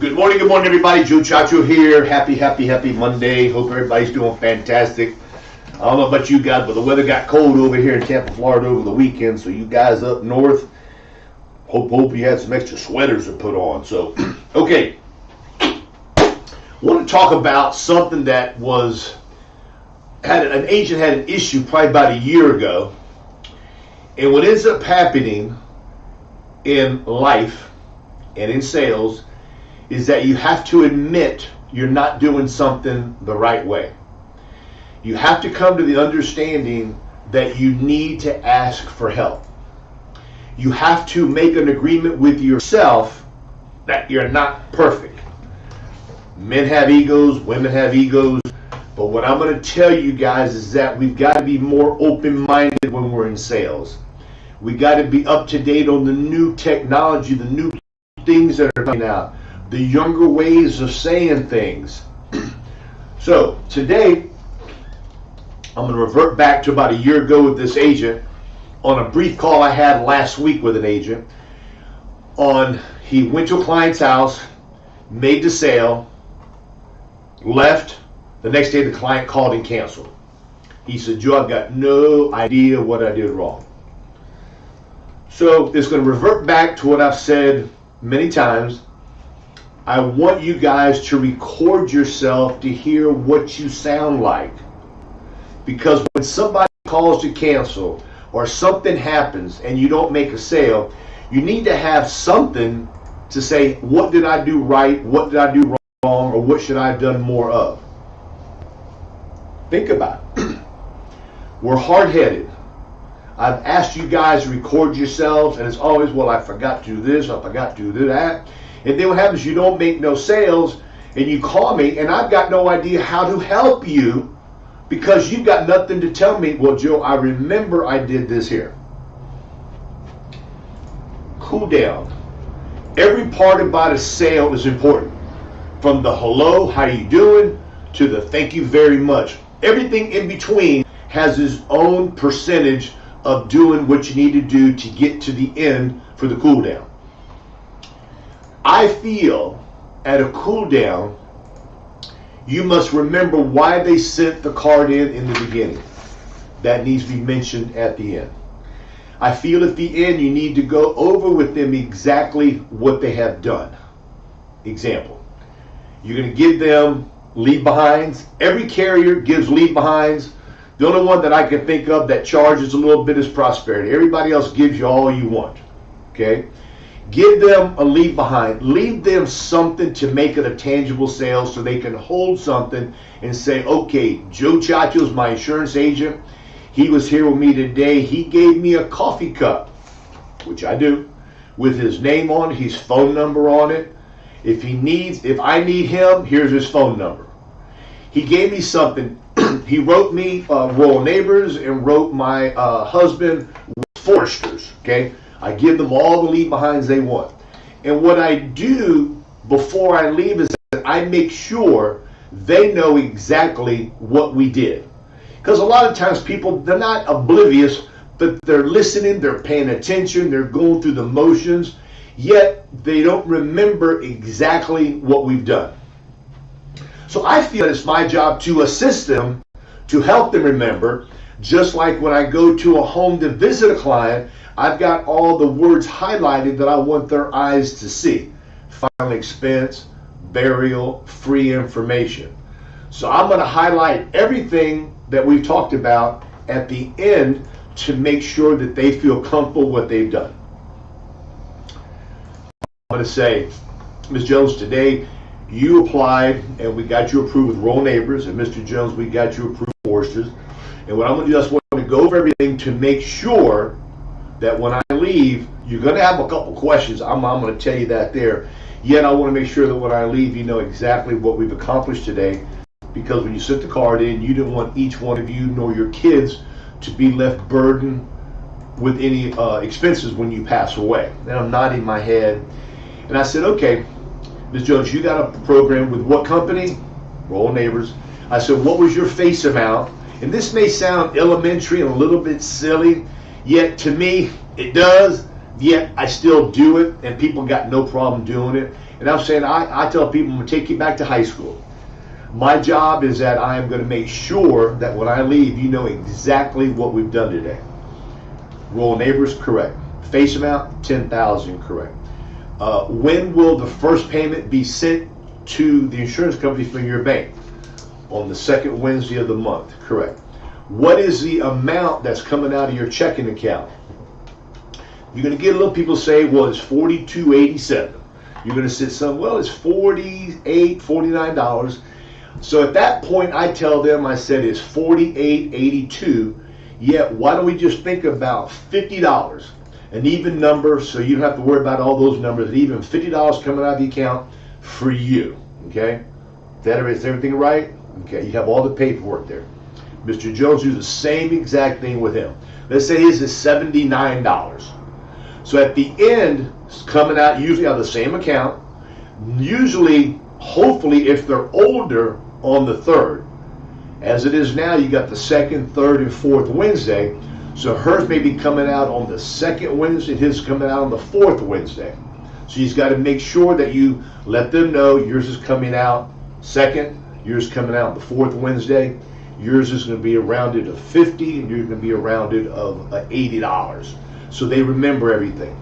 Good morning, everybody. Joe Ciaccio here. Happy Monday. Hope everybody's doing fantastic. I don't know about you guys, but the weather got cold over here in Tampa, Florida over the weekend. So you guys up north, hope you had some extra sweaters to put on. So, okay. Want to talk about something that an agent had an issue probably about a year ago. And what ends up happening in life and in sales is that you have to admit you're not doing something the right way. You have to come to the understanding that you need to ask for help. You have to make an agreement with yourself that you're not perfect. Men have egos, women have egos, but what I'm going to tell you guys is that we've got to be more open-minded when we're in sales. We got to be up to date on the new technology, the new things that are coming out, the younger ways of saying things. So today, I'm going to revert back to about a year ago with this agent on a brief call I had last week with an agent. He went to a client's house, made the sale, left. The next day the client called and canceled. He said, Joe, I've got no idea what I did wrong. So it's going to revert back to what I've said many times. I want you guys to record yourself to hear what you sound like. Because when somebody calls to cancel or something happens and you don't make a sale, you need to have something to say, what did I do right? What did I do wrong? Or what should I have done more of? Think about it. We're hard-headed. I've asked you guys to record yourselves, and it's always, well, I forgot to do this, I forgot to do that. And then what happens, you don't make no sales, and you call me, and I've got no idea how to help you because you've got nothing to tell me. Well, Joe, I remember I did this here. Cool down. Every part about a sale is important. From the hello, how you doing, to the thank you very much. Everything in between has its own percentage of doing what you need to do to get to the end for the cool down. I feel at a cool down, you must remember why they sent the card in the beginning. That needs to be mentioned at the end. I feel at the end you need to go over with them exactly what they have done. Example, you're going to give them leave behinds. Every carrier gives leave behinds. The only one that I can think of that charges a little bit is Prosperity. Everybody else gives you all you want. Okay? Give them a leave behind. Leave them something to make it a tangible sale so they can hold something and say, okay, Joe Ciaccio is my insurance agent. He was here with me today. He gave me a coffee cup, which I do, with his name on it, his phone number on it. If I need him, here's his phone number. He gave me something. He wrote me Royal Neighbors and wrote my husband Foresters. Okay, I give them all the leave behinds they want. And what I do before I leave is that I make sure they know exactly what we did. Because a lot of times people, they're not oblivious, but they're listening, they're paying attention, they're going through the motions, yet they don't remember exactly what we've done. So I feel it's my job to assist them, to help them remember, just like when I go to a home to visit a client, I've got all the words highlighted that I want their eyes to see. Final expense, burial, free information. So I'm going to highlight everything that we've talked about at the end to make sure that they feel comfortable with what they've done. I'm going to say, Ms. Jones, today you applied and we got you approved with Royal Neighbors, and Mr. Jones, we got you approved with Foresters. And what I'm going to do is I want to go over everything to make sure that when I leave, you're going to have a couple questions. I'm going to tell you that there. Yet I want to make sure that when I leave, you know exactly what we've accomplished today. Because when you sent the card in, you didn't want each one of you nor your kids to be left burdened with any expenses when you pass away. And I'm nodding my head. And I said, okay, Ms. Jones, you got a program with what company? Royal Neighbors. I said, what was your face amount? And this may sound elementary and a little bit silly, yet to me, it does. yet I still do it, and people got no problem doing it. And I'm saying, I tell people, I'm going to take you back to high school. My job is that I am going to make sure that when I leave, you know exactly what we've done today. Roll neighbors, correct. Face amount, $10,000, correct. When will the first payment be sent to the insurance company from your bank? On the second Wednesday of the month, correct. What is the amount that's coming out of your checking account? You're going to get a little people say, well, it's $42.87. You're going to sit some, well, it's $48, $49. So at that point, I tell them, I said it's $48.82. Yet, why don't we just think about $50, an even number, so you don't have to worry about all those numbers, and even $50 coming out of the account for you, okay? Is everything right? Okay, you have all the paperwork there. Mr. Jones do the same exact thing with him. Let's say his is $79. So at the end, it's coming out usually out of the same account, usually, hopefully, if they're older, on the 3rd. As it is now, you got the 2nd, 3rd, and 4th Wednesday. So hers may be coming out on the 2nd Wednesday, his coming out on the 4th Wednesday. So you've got to make sure that you let them know yours is coming out 2nd, yours coming out the 4th Wednesday. Yours is going to be rounded of $50, and you're going to be rounded of $80. So they remember everything.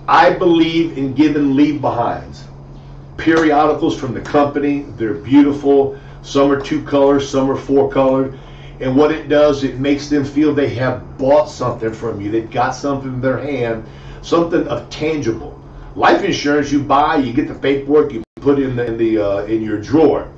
I believe in giving leave behinds. Periodicals from the company, they're beautiful. Some are 2 colors, some are 4 colored. And what it does, it makes them feel they have bought something from you. They've got something in their hand, something of tangible. Life insurance, you buy, you get the paperwork, you put it in your drawer.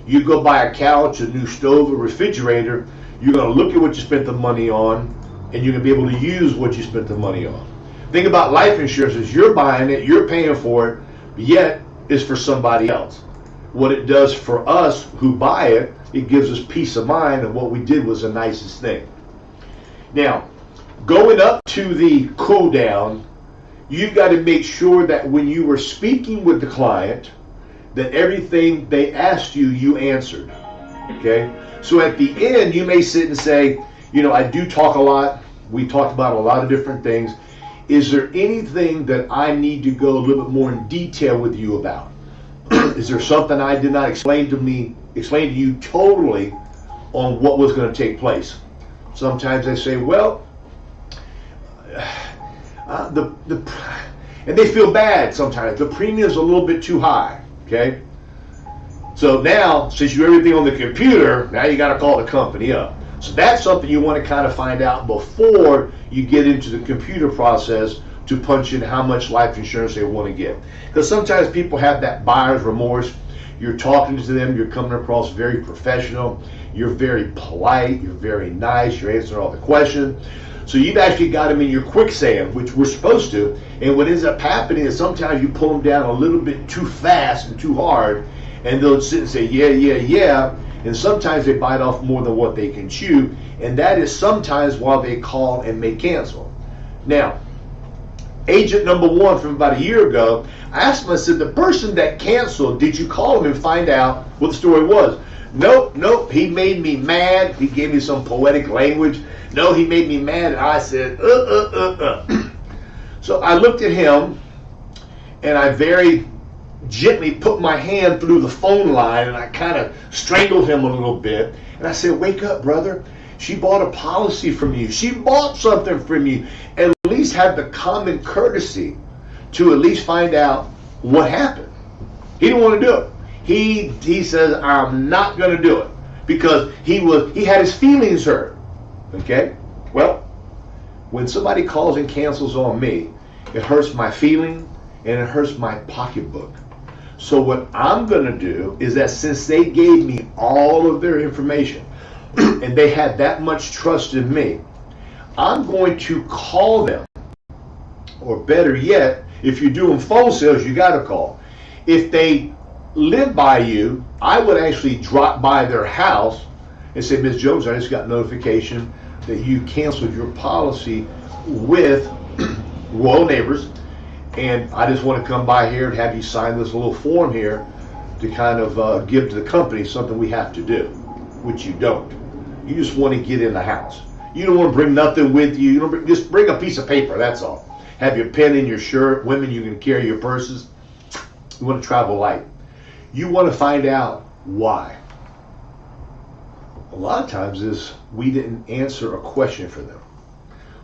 You go buy a couch, a new stove, a refrigerator, you're going to look at what you spent the money on, and you're going to be able to use what you spent the money on. Think about life insurance is you're buying it, you're paying for it, but yet it's for somebody else. What it does for us who buy it, it gives us peace of mind of what we did was the nicest thing. Now, going up to the cool down, you've got to make sure that when you were speaking with the client, that everything they asked you, you answered. Okay? So at the end, you may sit and say, you know, I do talk a lot. We talked about a lot of different things. Is there anything that I need to go a little bit more in detail with you about? Is there something I did not explain to you totally on what was going to take place? Sometimes they say, well, and they feel bad sometimes. The premium's a little bit too high, okay? So now, since you have everything on the computer, now you got to call the company up. So that's something you want to kind of find out before you get into the computer process to punch in how much life insurance they want to get. Because sometimes people have that buyer's remorse. You're talking to them, you're coming across very professional, you're very polite, you're very nice, you're answering all the questions. So you've actually got them in your quicksand, which we're supposed to, and what ends up happening is sometimes you pull them down a little bit too fast and too hard, and they'll sit and say, yeah, yeah, yeah, and sometimes they bite off more than what they can chew, and that is sometimes why they call and may cancel. Now, agent number 1 from about a year ago, I asked him, I said, the person that canceled, did you call him and find out what the story was? Nope, he made me mad. He gave me some poetic language. No, he made me mad, and I said, So I looked at him, and I very gently put my hand through the phone line, and I kind of strangled him a little bit, and I said, wake up, brother. She bought a policy from you. She bought something from you. At least have the common courtesy to at least find out what happened. He didn't want to do it. He says, I'm not going to do it because he had his feelings hurt. Okay? Well, when somebody calls and cancels on me, it hurts my feeling and it hurts my pocketbook. So what I'm going to do is that since they gave me all of their information and they had that much trust in me, I'm going to call them. Or better yet, if you're doing phone sales, you got to call. If they live by you, I would actually drop by their house and say, Ms. Jones, I just got notification that you canceled your policy with Royal Neighbors, and I just want to come by here and have you sign this little form here to kind of give to the company something we have to do, which you don't. You just want to get in the house. You don't want to bring nothing with you. Just bring a piece of paper, that's all. Have your pen in your shirt. Women, you can carry your purses. You want to travel light. You want to find out why. A lot of times is we didn't answer a question for them.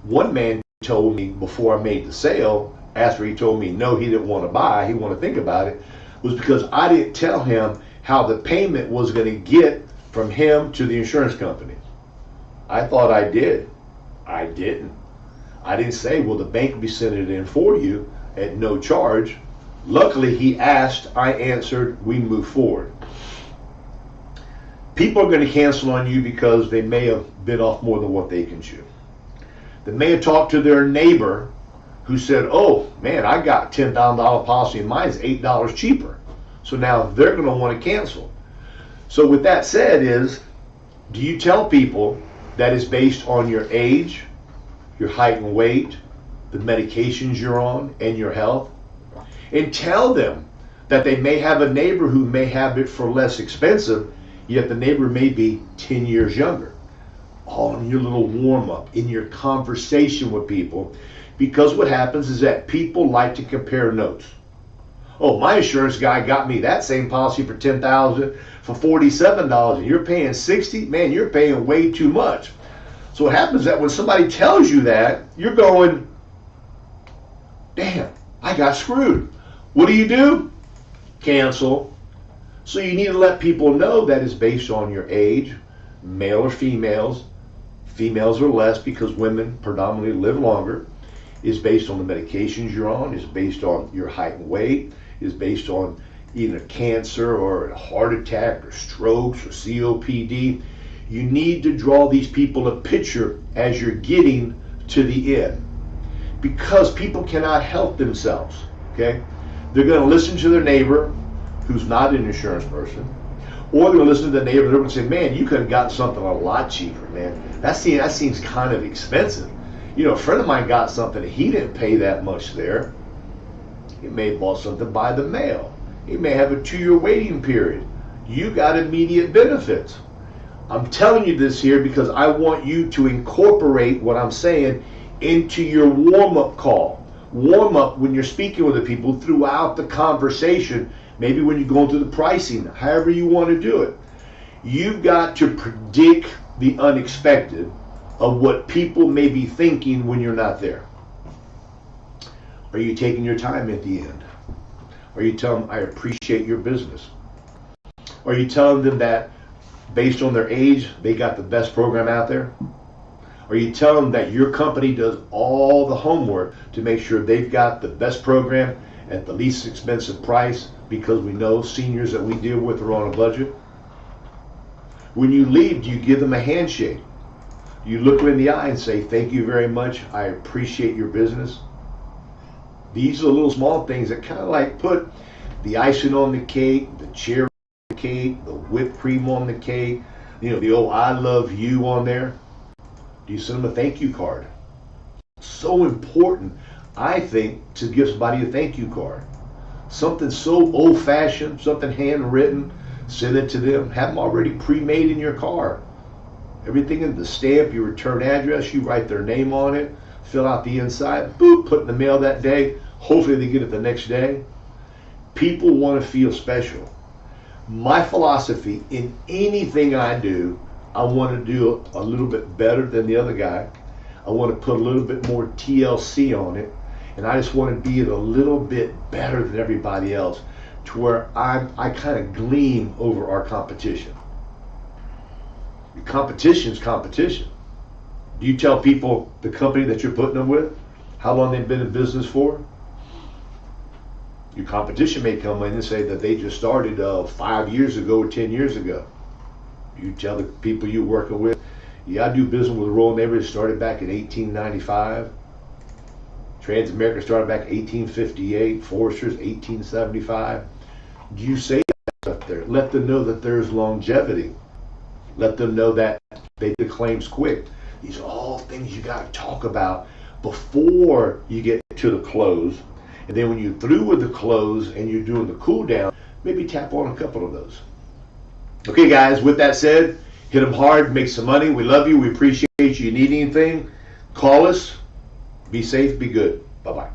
One man told me before I made the sale, after he told me no, he didn't want to buy, he wanted to think about it, was because I didn't tell him how the payment was going to get from him to the insurance company. I thought I did. I didn't. I didn't say, well, the bank will be sending it in for you at no charge. Luckily, he asked, I answered, we move forward. People are going to cancel on you because they may have bit off more than what they can chew. They may have talked to their neighbor who said, oh, man, I got $10,000 policy and mine's $8 cheaper. So now they're going to want to cancel. So with that said do you tell people that is based on your age, your height and weight, the medications you're on, and your health? And tell them that they may have a neighbor who may have it for less expensive, yet the neighbor may be 10 years younger. All in your little warm-up, in your conversation with people, because what happens is that people like to compare notes. Oh, my insurance guy got me that same policy for $10,000 for $47, and you're paying $60. Man, you're paying way too much. So what happens is that when somebody tells you that, you're going, damn, I got screwed. What do? Cancel. So you need to let people know that it's based on your age, male or females. Females are less because women predominantly live longer. Is based on the medications you're on, is based on your height and weight, is based on either cancer or a heart attack or strokes or COPD. You need to draw these people a picture as you're getting to the end, because people cannot help themselves, okay? They're going to listen to their neighbor who's not an insurance person, or they're going to listen to the neighbor and they're going to say, man, you could have gotten something a lot cheaper, man. That seems kind of expensive. You know, a friend of mine got something, he didn't pay that much there. He may have bought something by the mail. He may have a 2-year waiting period. You got immediate benefits. I'm telling you this here because I want you to incorporate what I'm saying into your warm-up call. Warm up when you're speaking with the people throughout the conversation, maybe when you're going through the pricing, however you want to do it. You've got to predict the unexpected of what people may be thinking when you're not there. Are you taking your time at the end? Are you telling them, I appreciate your business? Are you telling them that based on their age, they got the best program out there? Are you telling them that your company does all the homework to make sure they've got the best program at the least expensive price, because we know seniors that we deal with are on a budget? When you leave, do you give them a handshake? You look them in the eye and say, thank you very much, I appreciate your business? These are the little small things that kind of like put the icing on the cake, the cherry on the cake, the whipped cream on the cake, you know, the old I love you on there. Do you send them a thank you card? So important, I think, to give somebody a thank you card. Something so old-fashioned, something handwritten, send it to them. Have them already pre-made in your car. Everything in the stamp, your return address, you write their name on it, fill out the inside, boop, put in the mail that day. Hopefully they get it the next day. People want to feel special. My philosophy in anything I do, I want to do a little bit better than the other guy. I want to put a little bit more TLC on it, and I just want to be a little bit better than everybody else, to where I kind of gleam over our competition. Competition is competition. Do you tell people the company that you're putting them with, how long they've been in business for? Your competition may come in and say that they just started 5 years ago or 10 years ago. You tell the people you're working with, yeah, I do business with Royal Navy, started back in 1895. Transamerica started back in 1858. Foresters, 1875. Do you say that up there? Let them know that there's longevity. Let them know that they do claims quick. These are all things you got to talk about before you get to the close. And then when you're through with the close and you're doing the cool down, maybe tap on a couple of those. Okay, guys, with that said, Hit them hard, make some money. We love you. We appreciate you. You need anything, call us. Be safe, be good. Bye-bye.